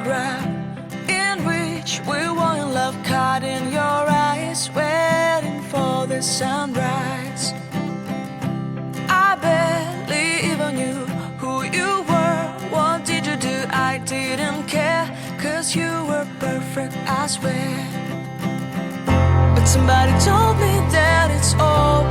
photograph in which we were in love, caught in your eyes, waiting for the sunrise. I barely even knew who you were. What did you do? I didn't care, 'cause you were perfect, I swear. But somebody told me that it's all